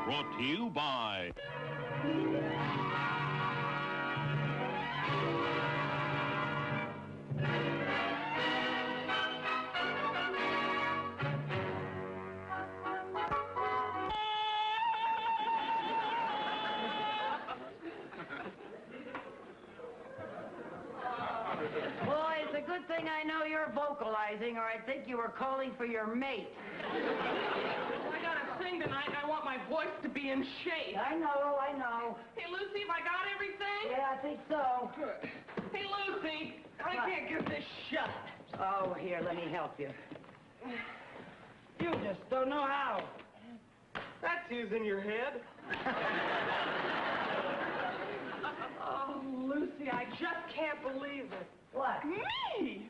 Brought to you by... Boy, it's a good thing I know you're vocalizing, or I'd think you were calling for your mate. I gotta sing tonight, and I want my voice to be in shape. I know. Hey, Lucy, have I got everything? Yeah, I think so. Good. Hey, Lucy, I can't get this shut. Oh, here, let me help you. You just don't know how. That's using your head. Oh, Lucy, I just can't believe it. What? Me!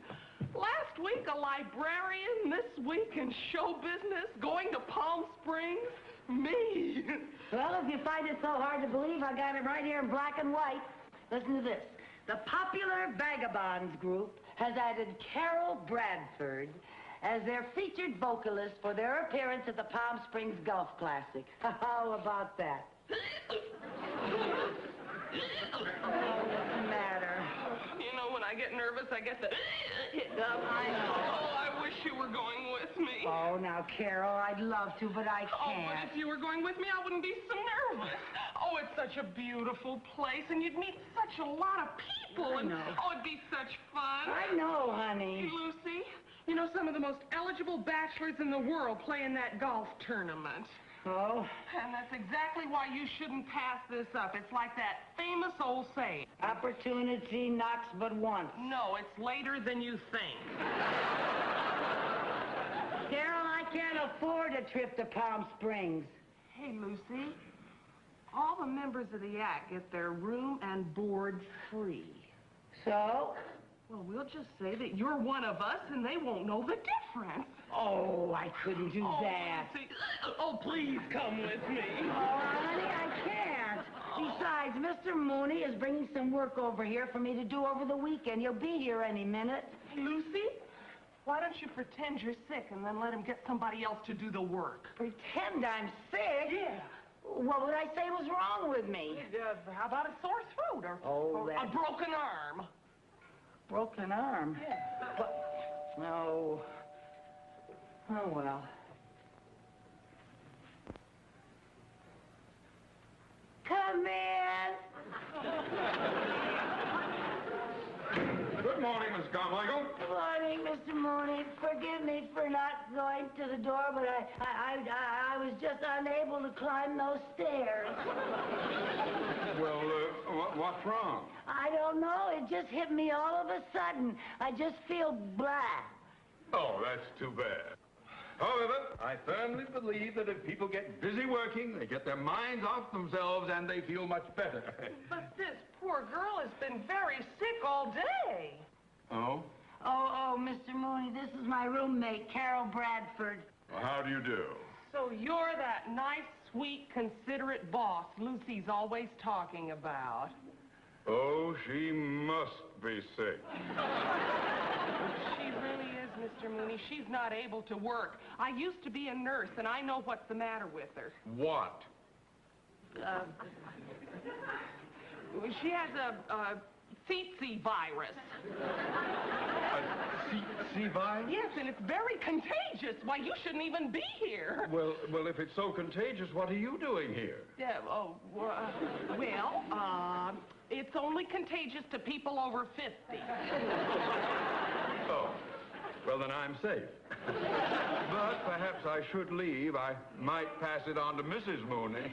Last week, a librarian. This week, in show business. Going to Palm Springs. Me. Well, if you find it so hard to believe, I got it right here in black and white. Listen to this. The Popular Vagabonds group has added Carol Bradford as their featured vocalist for their appearance at the Palm Springs Golf Classic. How about that? What's the matter? You know, when I get nervous, I get the hiccup. I know. Oh, I wish you were going with me. Oh, now, Carol, I'd love to, but I Oh, can't. but if you were going with me, I wouldn't be so nervous. Oh, it's such a beautiful place, and you'd meet such a lot of people. I know. Oh, it'd be such fun. I know, honey. Hey, Lucy, you know some of the most eligible bachelors in the world play in that golf tournament. Oh? And that's exactly why you shouldn't pass this up. It's like that famous old saying. Opportunity knocks but once. No, it's later than you think. Carol, I can't afford a trip to Palm Springs. Hey, Lucy, all the members of the act get their room and board free. So? Well, we'll just say that you're one of us, and they won't know the difference. Oh, I couldn't do that. Lucy, oh, please come with me. Oh, honey, I can't. Besides, Mr. Mooney is bringing some work over here for me to do over the weekend. He'll be here any minute. Hey, Lucy, why don't you pretend you're sick and then let him get somebody else to do the work? Pretend I'm sick? Yeah. What would I say was wrong with me? How about a sore throat or, Oh, a broken arm? Broken arm? Yeah. But, no. Oh, well. Come in. Good morning, Miss Carmichael. Good morning, Mr. Mooney. Forgive me for not going to the door, but I was just unable to climb those stairs. Well, what's wrong? I don't know. It just hit me all of a sudden. I just feel blah. Oh, that's too bad. However, I firmly believe that if people get busy working, they get their minds off themselves and they feel much better. But this poor girl has been very sick all day. Oh? Oh, Mr. Mooney, this is my roommate, Carol Bradford. Well, how do you do? So you're that nice, sweet, considerate boss Lucy's always talking about. Oh, she must be sick. She really is, Mr. Mooney. She's not able to work. I used to be a nurse, and I know what's the matter with her. What? She has a tsetse virus. A C virus? Yes, and it's very contagious. Why, you shouldn't even be here. Well, if it's so contagious, what are you doing here? Yeah, it's only contagious to people over 50. Oh, well, then I'm safe. But perhaps I should leave. I might pass it on to Mrs. Mooney.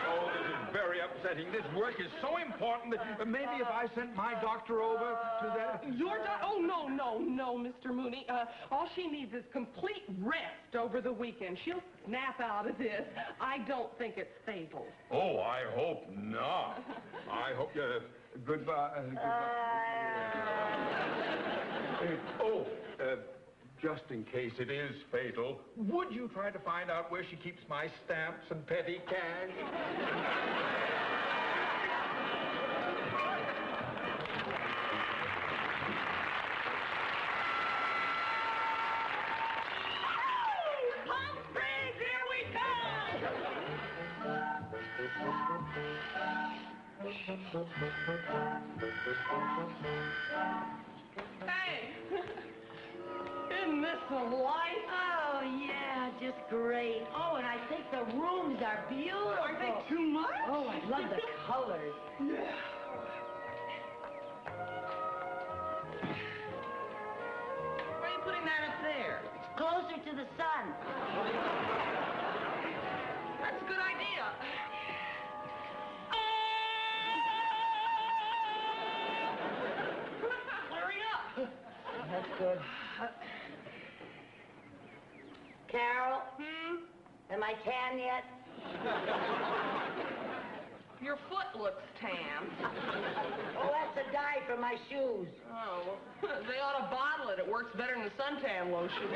Oh, this is very upsetting. This work is so important that maybe if I sent my doctor over to that... Your doctor? Oh, no, Mr. Mooney. All she needs is complete rest over the weekend. She'll snap out of this. I don't think it's fatal. Oh, I hope not. I hope you... Goodbye. Just in case it is fatal, would you try to find out where she keeps my stamps and petty cash? Palm Springs Hey! Isn't this a light? Oh, yeah, just great. Oh, and I think the rooms are beautiful. Aren't they too much? Oh, I love the colors. Yeah. Why are you putting that up there? It's closer to the sun. That's a good idea. Hurry up. That's good. Carol? Am I tan yet? Your foot looks tan. Oh, that's a dye for my shoes. Oh, they ought to bottle it. It works better than the suntan lotion.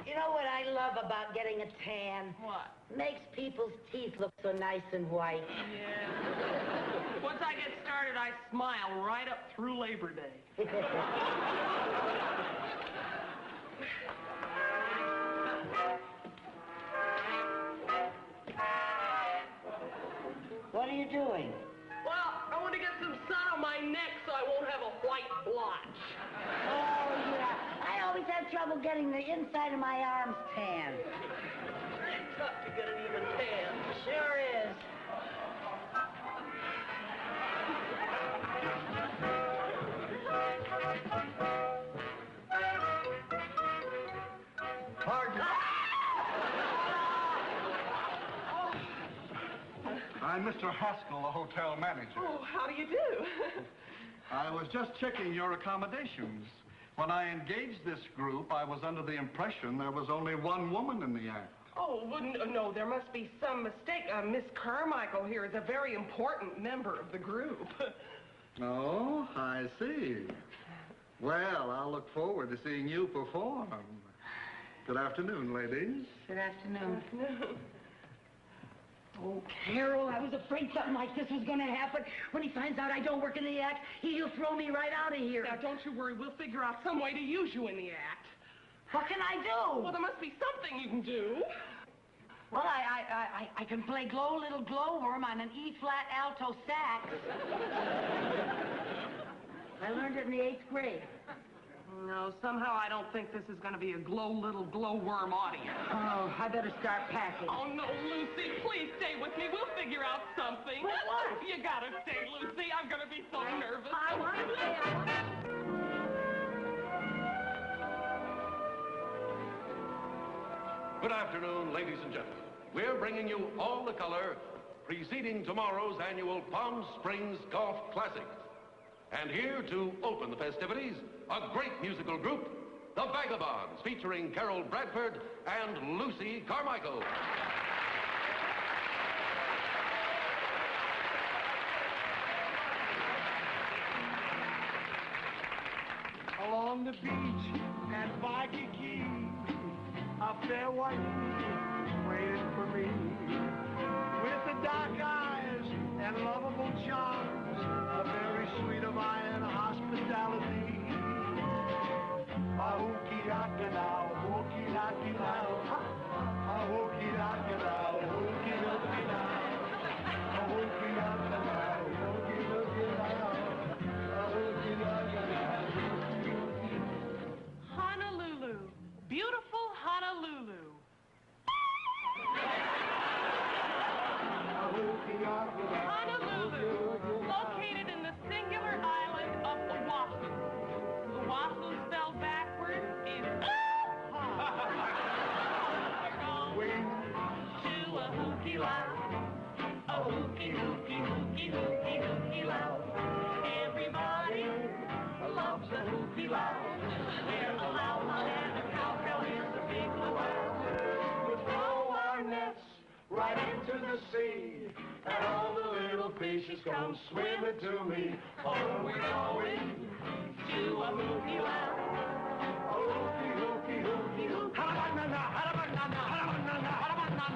You know what I love about getting a tan? What? Makes people's teeth look so nice and white. Yeah. Once I get started, I smile right up through Labor Day. What are you doing? Well, I want to get some sun on my neck so I won't have a white blotch. Oh, yeah. I always have trouble getting the inside of my arms tan. It's tough to get an even tan. Sure is. Pardon? I'm Mr. Haskell, the hotel manager. Oh, how do you do? I was just checking your accommodations. When I engaged this group, I was under the impression there was only one woman in the act. Oh, no, there must be some mistake. Miss Carmichael here is a very important member of the group. Oh, I see. Well, I'll look forward to seeing you perform. Good afternoon, ladies. Good afternoon. No. Oh, Carol, I was afraid something like this was going to happen. When he finds out I don't work in the act, he'll throw me right out of here. Now, don't you worry. We'll figure out some way to use you in the act. What can I do? Well, there must be something you can do. Well, I can play Glow Little Glowworm on an E-flat alto sax. I learned it in the 8th grade. No, somehow I don't think this is going to be a Glow Little Glowworm audience. Oh, I better start packing. Oh, no, Lucy, please stay with me. We'll figure out something. But what? You gotta stay, Lucy. I'm going to be so nervous. I want to stay. Good afternoon, ladies and gentlemen. We're bringing you all the color preceding tomorrow's annual Palm Springs Golf Classic. And here to open the festivities, a great musical group, the Vagabonds, featuring Carol Bradford and Lucy Carmichael. Along the beach at Waikiki, a fair white waiting for me. With the dark eyes and lovable charms, a very sweet of iron hospitality. A hookie-daka now, hookie-daka now, a hookie-daka now, hookie-daka now, a hookie-daka now, hookie-daka now, a hookie-daka now. Honolulu. Beautiful Honolulu. Honolulu, located in the singular island of Oahu. Oahu spelled backward is to a hookie lounge. A hookie, hookie, hookie, hookie, hookie lounge. Everybody loves a hookie lounge. Where a lounge and a cowbell is a big luau. We throw our nets right into the sea, and all the little fishes come swimming to me. Oh, we're going To a hookie lounge. a hookie, hookie, hookie, hookie. Halabanana, halabanana, halabanana, halabanana.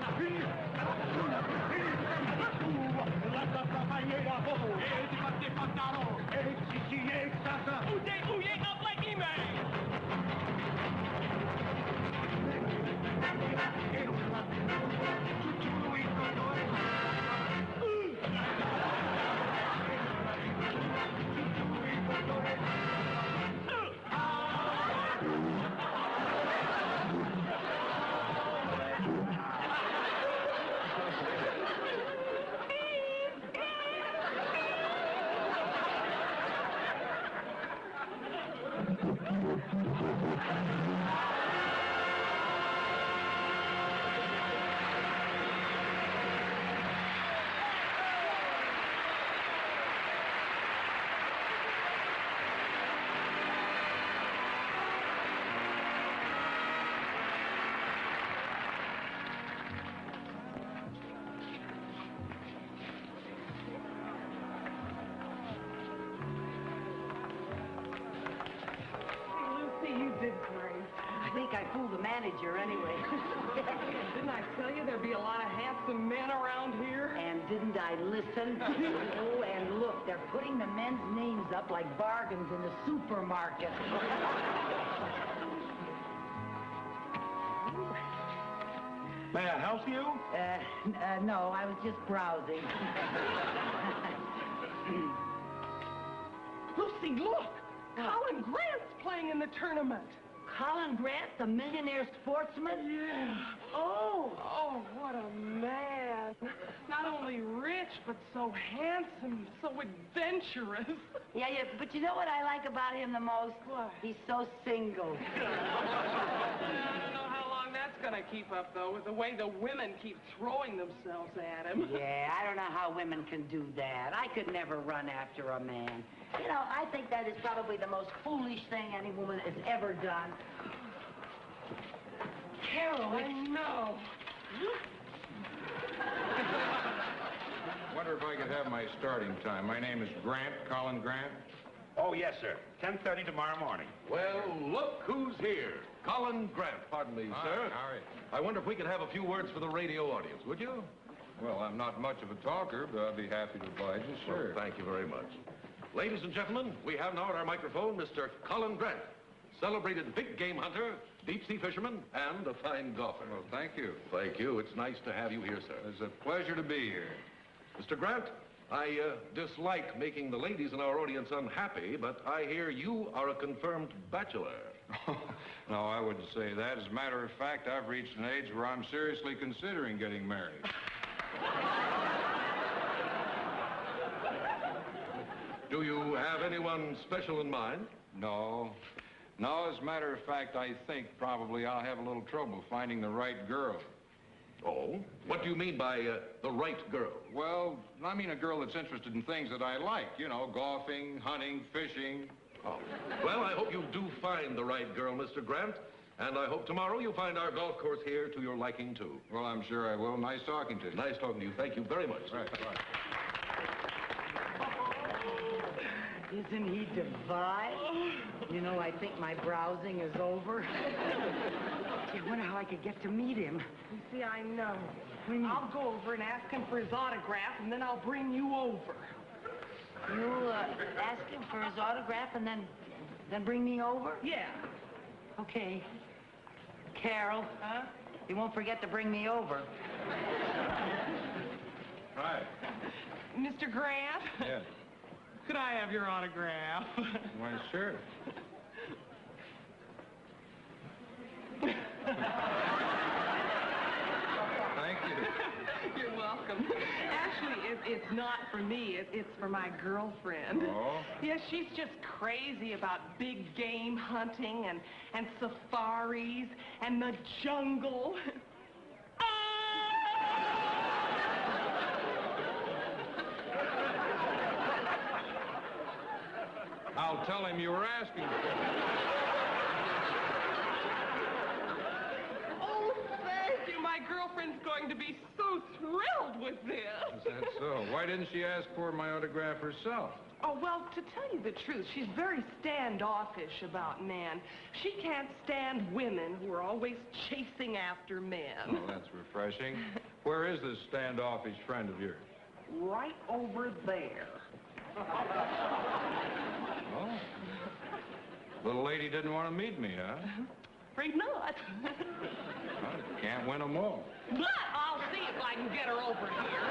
La papayera, oh, it's got the pataro, it's sasa. Ooh, up like E-Man. think I fooled the manager anyway. Didn't I tell you there'd be a lot of handsome men around here? And didn't I listen? Oh, and look, they're putting the men's names up like bargains in the supermarket. May I help you? No, I was just browsing. Lucy, look! Colin Grant's playing in the tournament. Colin Grant, the millionaire sportsman? Yeah. Oh, what a man. Not only rich, but so handsome, so adventurous. Yeah, but you know what I like about him the most? What? He's so single. I don't know how long that's going to keep up, though, with the way the women keep throwing themselves at him. Yeah, I don't know how women can do that. I could never run after a man. You know, I think that is probably the most foolish thing any woman has ever done. Carol, I know. Wonder if I could have my starting time. My name is Grant, Colin Grant. Oh, yes, sir. 10:30 tomorrow morning. Well, look who's here. Colin Grant, pardon me, sir. All right. I wonder if we could have a few words for the radio audience, would you? Well, I'm not much of a talker, but I'd be happy to oblige you, sure. Well, thank you very much. Ladies and gentlemen, we have now at our microphone Mr. Colin Grant, celebrated big game hunter, deep-sea fisherman, and a fine golfer. Well, thank you. Thank you. It's nice to have you here, sir. It's a pleasure to be here. Mr. Grant, I dislike making the ladies in our audience unhappy, but I hear you are a confirmed bachelor. No, I wouldn't say that. As a matter of fact, I've reached an age where I'm seriously considering getting married. Do you have anyone special in mind? No. No, as a matter of fact, I think probably I'll have a little trouble finding the right girl. Oh? What do you mean by the right girl? Well, I mean a girl that's interested in things that I like. You know, golfing, hunting, fishing. Oh. Well, I hope you do find the right girl, Mr. Grant. And I hope tomorrow you'll find our golf course here to your liking, too. Well, I'm sure I will. Nice talking to you. Nice talking to you. Thank you very much. Right, right. Isn't he divine? You know, I think my browsing is over. I wonder how I could get to meet him. You see, I know. I'll go over and ask him for his autograph, and then I'll bring you over. You'll ask him for his autograph and then bring me over? Yeah. Okay. Carol. Huh? You won't forget to bring me over. Hi. Mr. Grant? Yes. Could I have your autograph? Why, sure. Thank you. You're welcome. Actually, it's not for me. It's for my girlfriend. Oh? Yeah, she's just crazy about big game hunting and safaris and the jungle. I'll tell him you were asking. Oh, thank you. My girlfriend's going to be so thrilled with this. Is that so? Why didn't she ask for my autograph herself? Oh, well, to tell you the truth, she's very standoffish about men. She can't stand women who are always chasing after men. Oh, that's refreshing. Where is this standoffish friend of yours? Right over there. Oh. Little lady didn't want to meet me, huh? Afraid not. Well, can't win them all. But I'll see if I can get her over here.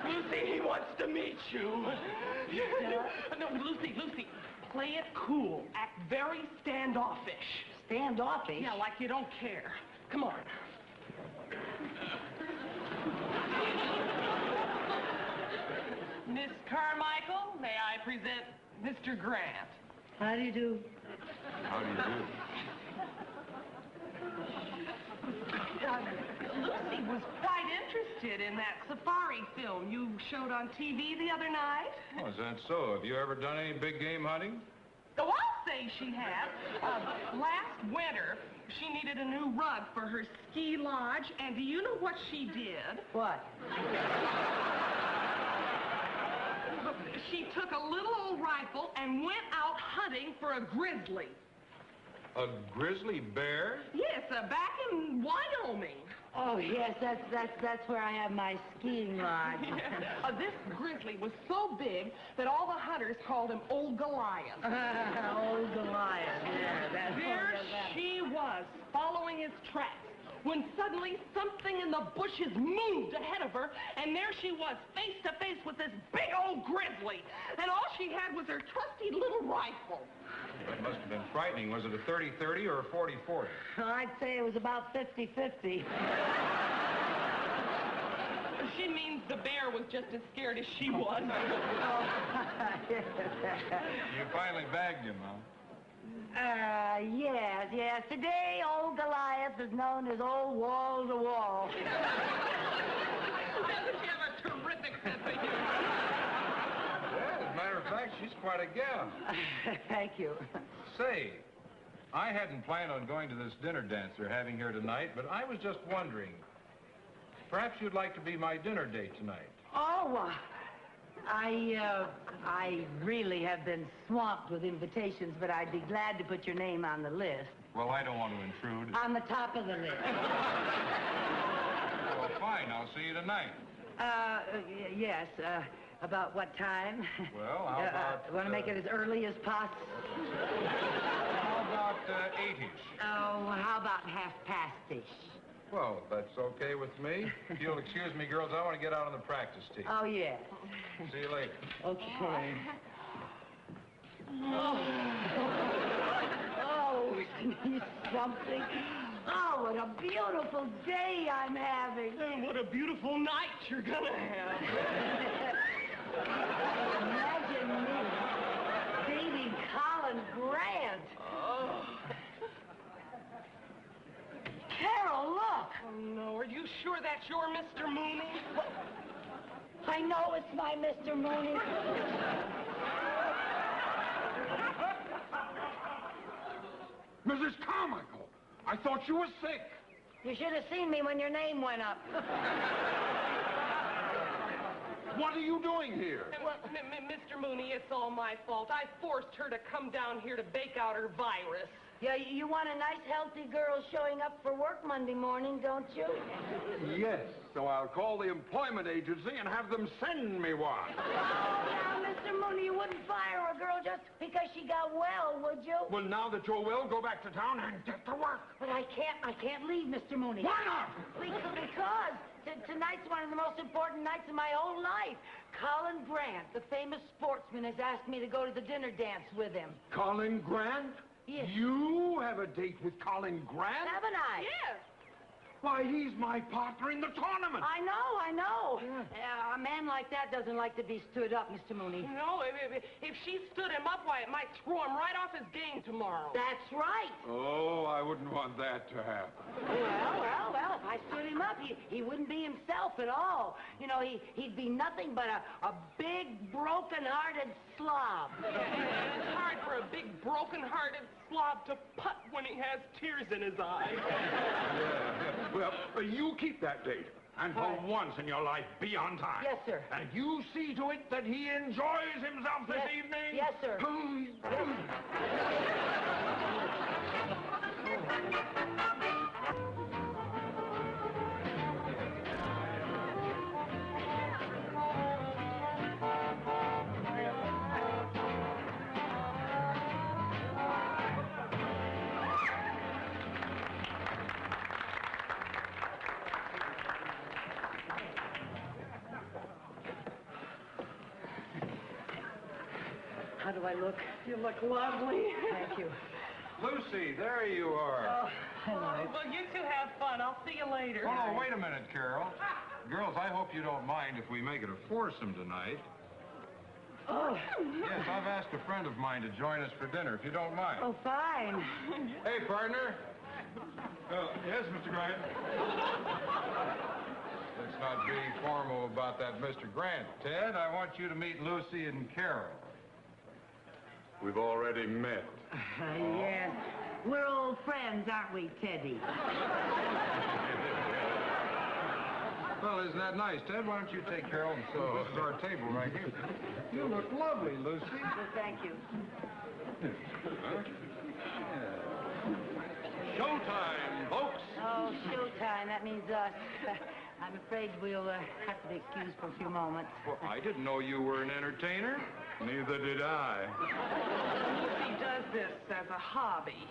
Lucy, he wants to meet you. No, Lucy, play it cool. Act very standoffish. Standoffish? Yeah, like you don't care. Come on. Miss Carmichael, may I present Mr. Grant? How do you do? How do you do? Lucy was quite interested in that safari film you showed on TV the other night. Oh, is that so? Have you ever done any big game hunting? Oh, I'll say she has. Last winter, she needed a new rug for her ski lodge, and do you know what she did? What? She took a little old rifle and went out hunting for a grizzly. A grizzly bear? Yes, back in Wyoming. Oh, yes, that's where I have my skiing lodge. Yeah. This grizzly was so big that all the hunters called him Old Goliath. Old Goliath, yeah. There she was, following his tracks, when suddenly something in the bushes moved ahead of her, and there she was, face to face with this big old grizzly. And all she had was her trusty little rifle. That must have been frightening. Was it a 30-30 or a 40-40? I'd say it was about 50-50. She means the bear was just as scared as she was. You finally bagged him, huh? Yes. Today, old Goliath is known as Old Wall to Wall. Doesn't she have a terrific sense of humor? Yeah, as a matter of fact, she's quite a gal. Thank you. Say, I hadn't planned on going to this dinner dance they're having here tonight, but I was just wondering, perhaps you'd like to be my dinner date tonight. Oh, I really have been swamped with invitations, but I'd be glad to put your name on the list. Well, I don't want to intrude. On the top of the list. Well, fine. I'll see you tonight. Yes. About what time? Well, how about... Want to make it as early as possible? How about 8-ish? Oh, how about 1:30-ish? Well, that's okay with me. If you'll excuse me, girls, I want to get out on the practice tee. Oh, yes. See you later. Okay. Oh, isn't he something? Oh, what a beautiful day I'm having. And what a beautiful night you're gonna have. Imagine me dating Colin Grant. Oh. Carol, look. Oh, no. Are you sure that's your Mr. Mooney? I know it's my Mr. Mooney. Mrs. Carmichael, I thought you were sick. You should have seen me when your name went up. What are you doing here? Well, Mr. Mooney, it's all my fault. I forced her to come down here to bake out her virus. Yeah, you want a nice, healthy girl showing up for work Monday morning, don't you? Yes, so I'll call the employment agency and have them send me one. Oh, now, Mr. Mooney, you wouldn't fire a girl just because she got well, would you? Well, now that you're well, go back to town and get to work. But I can't leave, Mr. Mooney. Why not? Because tonight's one of the most important nights of my whole life. Colin Grant, the famous sportsman, has asked me to go to the dinner dance with him. Colin Grant? Yes. You have a date with Colin Grant? Haven't I? Yes. Why, he's my partner in the tournament. I know. Yeah. A man like that doesn't like to be stood up, Mr. Mooney. No, if she stood him up, why, it might throw him right off his game tomorrow. That's right. Oh, I wouldn't want that to happen. Well, if I stood him up, he wouldn't be himself at all. You know, he'd be nothing but a big, broken-hearted slob. It's hard for a big, broken-hearted slob to putt when he has tears in his eyes. Yeah. Well, you keep that date. And for once in your life, be on time. Yes, sir. And you see to it that he enjoys himself this evening. Yes, sir. How do I look? You look lovely. Thank you. Lucy, there you are. Oh, hello. Well, you two have fun. I'll see you later. Oh, wait a minute, Carol. Girls, I hope you don't mind if we make it a foursome tonight. Oh. Yes, I've asked a friend of mine to join us for dinner, if you don't mind. Oh, fine. Hey, partner. Yes, Mr. Grant. Let's not be formal about that, Mr. Grant. Ted, I want you to meet Lucy and Carol. We've already met. Yes. We're old friends, aren't we, Teddy? Well, isn't that nice, Ted? Why don't you take Carol and sit? This is our table right here. You look lovely, Lucy. Well, thank you. showtime, folks. Oh, showtime. That means us. I'm afraid we'll have to be excused for a few moments. Well, I didn't know you were an entertainer. Neither did I. Lucy does this as a hobby.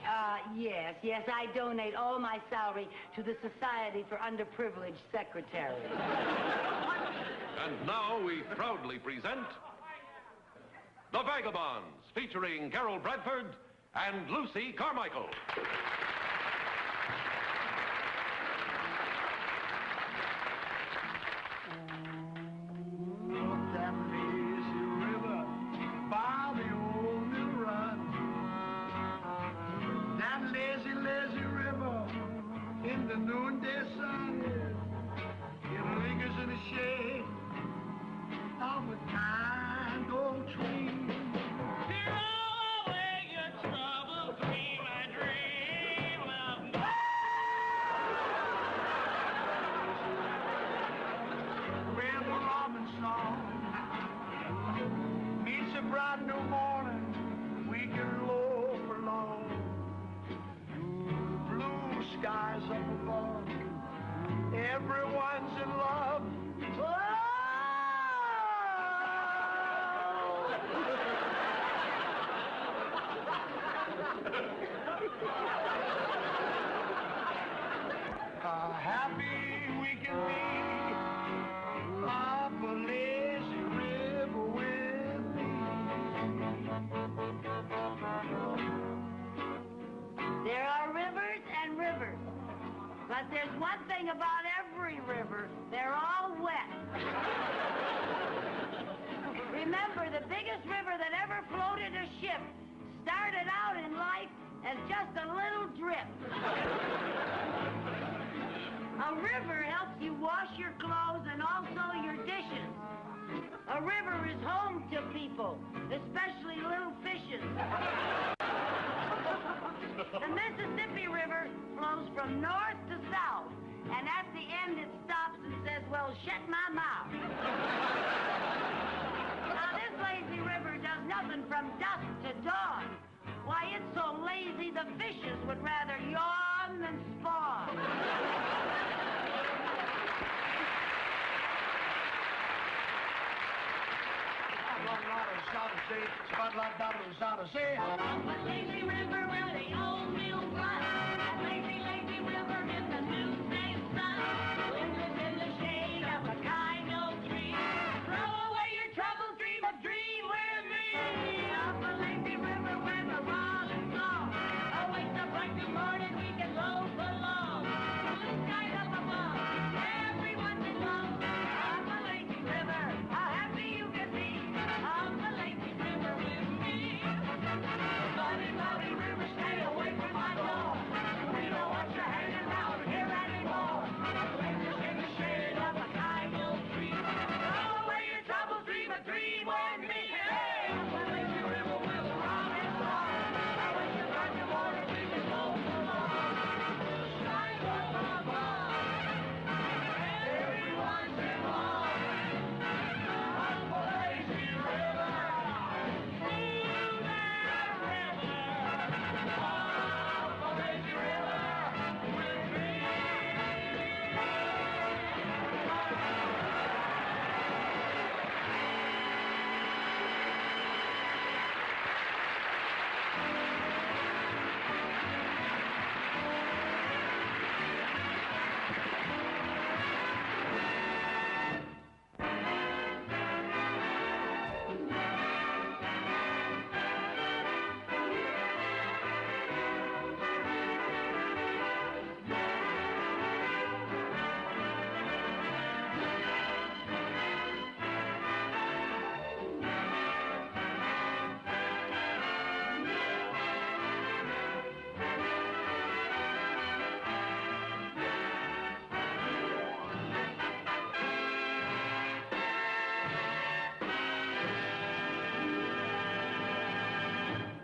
Yes, I donate all my salary to the Society for Underprivileged Secretaries. And now we proudly present The Vagabonds, featuring Carol Bradford and Lucy Carmichael. Up that lazy river by the old mill run. That lazy, lazy river in the noonday sun. It lingers in the shade of a kind old tree. Here all away your troubles, dream I dream of. Where the robin song meets a bright new morning, we can low for long. Blue skies up above, everyone's in love. Happy we can be up a lazy river with me. There are rivers and rivers. But there's one thing about every river. They're all wet. Remember, the biggest river that ever floated a ship started out in life as just a little drip. A river helps you wash your clothes and also your dishes. A river is home to people, especially little fishes. The Mississippi River flows from north to south, and at the end it stops and says, well, shut my mouth. Now, this lazy river does nothing from dusk to dawn. Why, it's so lazy the fishes would rather yawn than spawn. Spotlight, say, Up a lazy river where the old mill